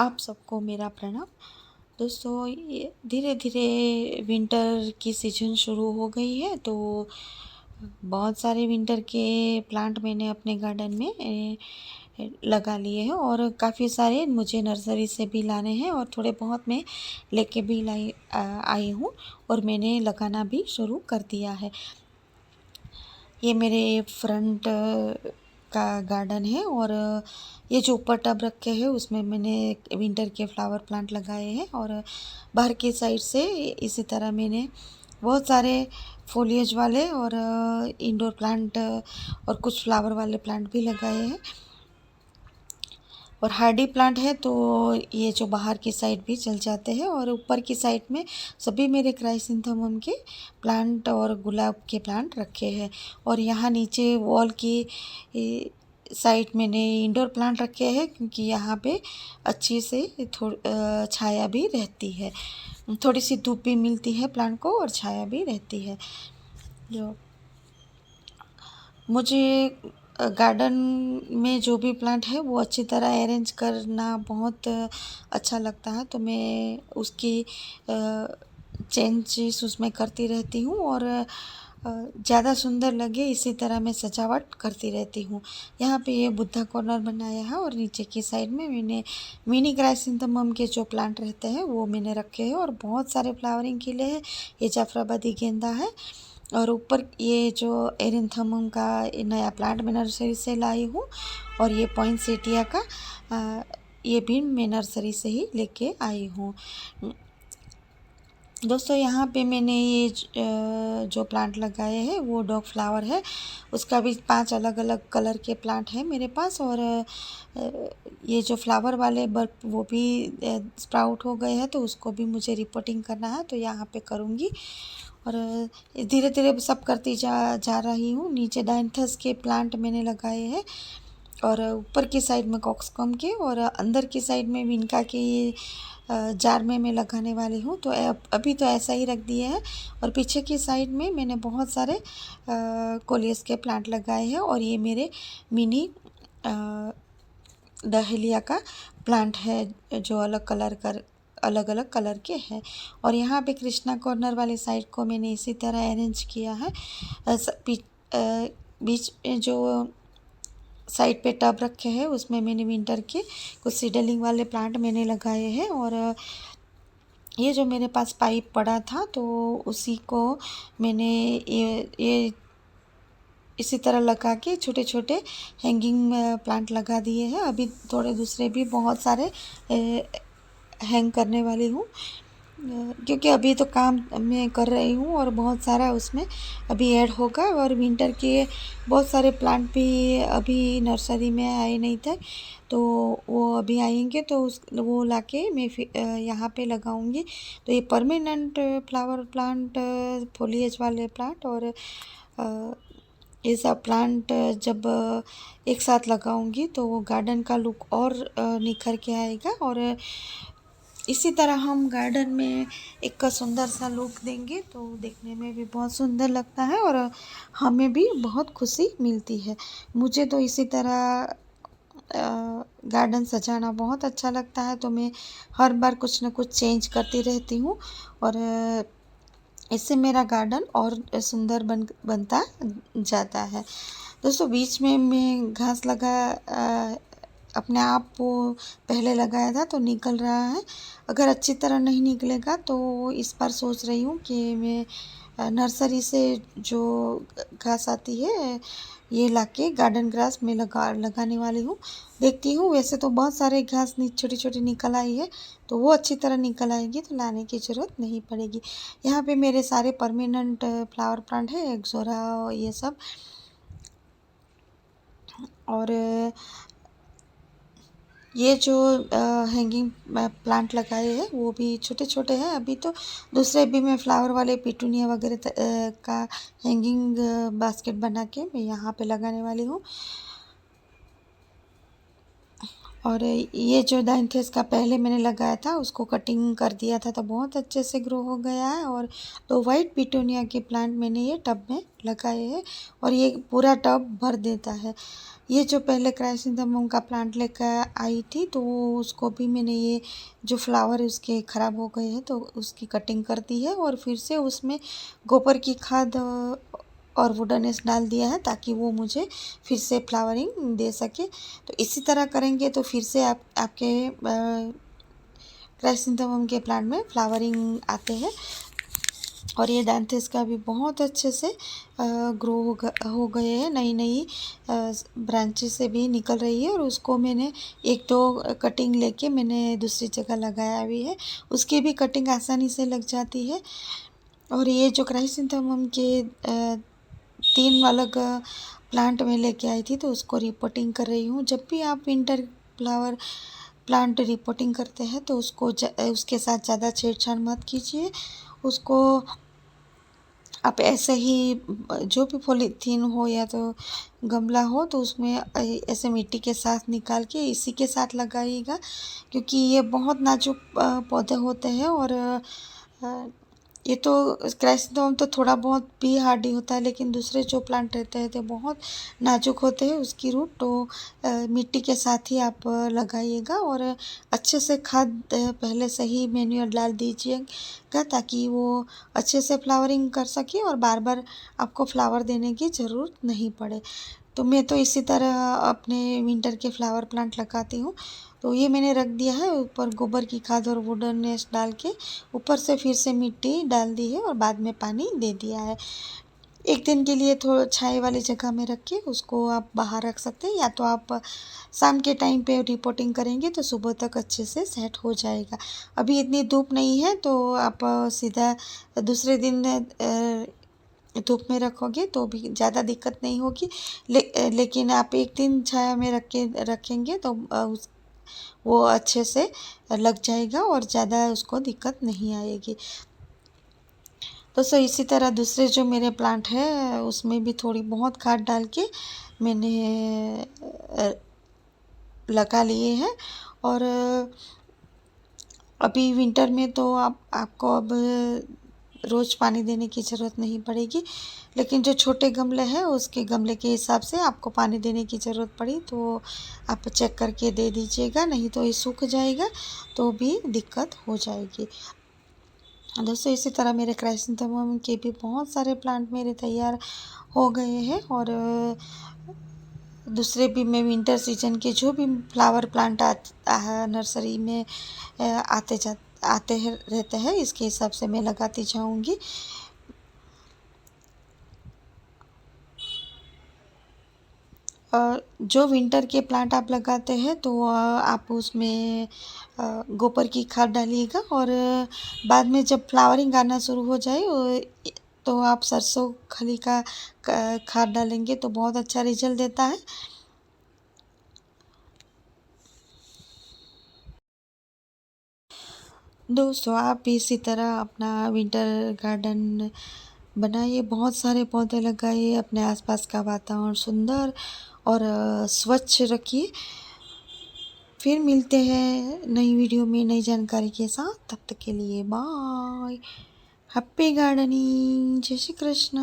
आप सबको मेरा प्रणाम। दोस्तों, ये धीरे धीरे विंटर की सीजन शुरू हो गई है, तो बहुत सारे विंटर के प्लांट मैंने अपने गार्डन में लगा लिए हैं और काफ़ी सारे मुझे नर्सरी से भी लाने हैं और थोड़े बहुत मैं लेके भी आई हूँ और मैंने लगाना भी शुरू कर दिया है। ये मेरे फ्रंट का गार्डन है और ये जो ऊपर टब रखे हैं उसमें मैंने विंटर के फ्लावर प्लांट लगाए हैं और बाहर की साइड से इसी तरह मैंने बहुत सारे फोलिएज वाले और इंडोर प्लांट और कुछ फ्लावर वाले प्लांट भी लगाए हैं। और हार्डी प्लांट है तो ये जो बाहर की साइड भी चल जाते हैं और ऊपर की साइड में सभी मेरे क्राइसेंथेमम के प्लांट और गुलाब के प्लांट रखे हैं। और यहाँ नीचे वॉल की साइड मैंने इंडोर प्लांट रखे हैं क्योंकि यहाँ पे अच्छी से छाया भी रहती है, थोड़ी सी धूप भी मिलती है प्लांट को और छाया भी रहती है। जो मुझे गार्डन में जो भी प्लांट है वो अच्छी तरह अरेंज करना बहुत अच्छा लगता है, तो मैं उसकी चेंजेस उसमें करती रहती हूँ और ज़्यादा सुंदर लगे इसी तरह मैं सजावट करती रहती हूँ। यहाँ पे ये बुद्धा कॉर्नर बनाया है और नीचे की साइड में मैंने मिनी क्राइसेंथेमम के जो प्लांट रहते हैं वो मैंने रखे हैं और बहुत सारे फ्लावरिंग खिले हैं। ये जाफराबादी गेंदा है और ऊपर ये जो एरिंथमम का नया प्लांट मैं नर्सरी से लाई हूँ और ये पॉइंसेटिया का ये भी मैं नर्सरी से ही लेके आई हूँ। दोस्तों, यहाँ पे मैंने ये जो प्लांट लगाए हैं वो डॉग फ्लावर है, उसका भी 5 अलग अलग कलर के प्लांट है मेरे पास। और ये जो फ्लावर वाले बल्ब वो भी स्प्राउट हो गए हैं, तो उसको भी मुझे रिपोर्टिंग करना है, तो यहाँ पे करूँगी। और धीरे धीरे सब करती जा रही हूँ। नीचे डायंथस के प्लांट मैंने लगाए हैं और ऊपर की साइड में कॉक्सकॉम के और अंदर की साइड में विनका के जार में मैं लगाने वाली हूँ, तो अभी तो ऐसा ही रख दिया है। और पीछे की साइड में मैंने बहुत सारे कोलियस के प्लांट लगाए हैं और ये मेरे मिनी डहेलिया का प्लांट है जो अलग अलग कलर के हैं। और यहाँ पे कृष्णा कॉर्नर वाली साइड को मैंने इसी तरह अरेंज किया है। बीच में जो साइड पे टब रखे हैं उसमें मैंने विंटर के कुछ सीडलिंग वाले प्लांट मैंने लगाए हैं और ये जो मेरे पास पाइप पड़ा था तो उसी को मैंने ये इसी तरह लगा के छोटे छोटे हैंगिंग प्लांट लगा दिए हैं। अभी थोड़े दूसरे भी बहुत सारे हैंग करने वाली हूँ क्योंकि अभी तो काम मैं कर रही हूँ और बहुत सारा उसमें अभी ऐड होगा। और विंटर के बहुत सारे प्लांट भी अभी नर्सरी में आए नहीं थे, तो वो अभी आएंगे तो वो लाके मैं यहाँ पे लगाऊंगी। तो ये परमानेंट फ्लावर प्लांट, फोलिएज वाले प्लांट और ये सब प्लांट जब एक साथ लगाऊंगी तो वो गार्डन का लुक और निखर के आएगा और इसी तरह हम गार्डन में एक सुंदर सा लुक देंगे तो देखने में भी बहुत सुंदर लगता है और हमें भी बहुत खुशी मिलती है। मुझे तो इसी तरह गार्डन सजाना बहुत अच्छा लगता है, तो मैं हर बार कुछ ना कुछ चेंज करती रहती हूँ और इससे मेरा गार्डन और सुंदर बनता जाता है। दोस्तों, बीच में मैं घास अपने आप वो पहले लगाया था तो निकल रहा है। अगर अच्छी तरह नहीं निकलेगा तो इस बार सोच रही हूँ कि मैं नर्सरी से जो घास आती है ये लाके गार्डन ग्रास में लगाने वाली हूँ। देखती हूँ, वैसे तो बहुत सारे घास छोटी छोटी निकल आई है, तो वो अच्छी तरह निकल आएगी तो लाने की ज़रूरत नहीं पड़ेगी। यहाँ पे मेरे सारे परमानेंट फ्लावर प्लांट है, एक्सोरा ये सब। और ये जो हैंगिंग प्लांट लगाए हैं वो भी छोटे छोटे हैं। अभी तो दूसरे भी मैं फ्लावर वाले पिटूनिया वगैरह का हैंगिंग बास्केट बना के मैं यहाँ पे लगाने वाली हूँ। और ये जो डाइंथेस का पहले मैंने लगाया था उसको कटिंग कर दिया था तो बहुत अच्छे से ग्रो हो गया है। और तो वाइट पिटूनिया के प्लांट मैंने ये टब में लगाए हैं और ये पूरा टब भर देता है। ये जो पहले क्राइसेंथेमम का प्लांट लेकर आई थी तो उसको भी मैंने ये जो फ्लावर उसके ख़राब हो गए हैं तो उसकी कटिंग कर दी है और फिर से उसमें गोबर की खाद और वुडनेस डाल दिया है ताकि वो मुझे फिर से फ्लावरिंग दे सके। तो इसी तरह करेंगे तो फिर से आपके क्राइसेंथेमम के प्लांट में फ्लावरिंग आते हैं। और ये डांथेस का भी बहुत अच्छे से ग्रो हो गए हैं, नई नई ब्रांचेस से भी निकल रही है और उसको मैंने एक दो कटिंग लेके मैंने दूसरी जगह लगाया भी है, उसकी भी कटिंग आसानी से लग जाती है। और ये जो क्राइसेंथेमम के 3 अलग प्लांट में लेके आई थी तो उसको रिपोर्टिंग कर रही हूँ। जब भी आप विंटर फ्लावर प्लांट रिपोर्टिंग करते हैं तो उसको उसके साथ ज़्यादा छेड़छाड़ मत कीजिए। उसको आप ऐसे ही जो भी पॉलीथीन हो या तो गमला हो तो उसमें ऐसे मिट्टी के साथ निकाल के इसी के साथ लगाइएगा, क्योंकि ये बहुत नाजुक पौधे होते हैं। और ये तो क्राइसेंथेमम तो थोड़ा बहुत भी हार्डी होता है, लेकिन दूसरे जो प्लांट रहते हैं तो बहुत नाजुक होते हैं उसकी रूट। तो मिट्टी के साथ ही आप लगाइएगा और अच्छे से खाद पहले से ही मैन्यूअल डाल दीजिएगा ताकि वो अच्छे से फ्लावरिंग कर सके और बार बार आपको फ्लावर देने की ज़रूरत नहीं पड़े। तो मैं तो इसी तरह अपने विंटर के फ्लावर प्लांट लगाती हूँ। तो ये मैंने रख दिया है, ऊपर गोबर की खाद और वुडन नेस्ट डाल के ऊपर से फिर से मिट्टी डाल दी है और बाद में पानी दे दिया है। एक दिन के लिए थोड़ा छाए वाली जगह में रख के उसको आप बाहर रख सकते हैं, या तो आप शाम के टाइम पे रिपोर्टिंग करेंगे तो सुबह तक अच्छे से सेट हो जाएगा। अभी इतनी धूप नहीं है तो आप सीधा दूसरे दिन धूप में रखोगे तो भी ज़्यादा दिक्कत नहीं होगी। लेकिन आप एक दिन छाया में रखेंगे तो वो अच्छे से लग जाएगा और ज़्यादा उसको दिक्कत नहीं आएगी। तो इसी तरह दूसरे जो मेरे प्लांट है उसमें भी थोड़ी बहुत खाद डाल के मैंने लगा लिए हैं। और अभी विंटर में तो आपको अब रोज़ पानी देने की ज़रूरत नहीं पड़ेगी, लेकिन जो छोटे गमले हैं उसके गमले के हिसाब से आपको पानी देने की ज़रूरत पड़ी तो आप चेक करके दे दीजिएगा, नहीं तो ये सूख जाएगा तो भी दिक्कत हो जाएगी। दोस्तों इसी तरह मेरे क्राइसेंथेमम के भी बहुत सारे प्लांट मेरे तैयार हो गए हैं। और दूसरे भी मैं विंटर सीजन के जो भी फ्लावर प्लांट नर्सरी में आते हैं रहते हैं, इसके हिसाब से मैं लगाती जाऊंगी। जो विंटर के प्लांट आप लगाते हैं तो आप उसमें गोबर की खाद डालिएगा और बाद में जब फ्लावरिंग आना शुरू हो जाए तो आप सरसों खली का खाद डालेंगे तो बहुत अच्छा रिजल्ट देता है। दोस्तों आप भी इसी तरह अपना विंटर गार्डन बनाइए, बहुत सारे पौधे लगाइए, अपने आसपास का वातावरण सुंदर और स्वच्छ रखिए। फिर मिलते हैं नई वीडियो में नई जानकारी के साथ, तब तक के लिए बाय। हैप्पी गार्डनिंग, जय श्री कृष्ण।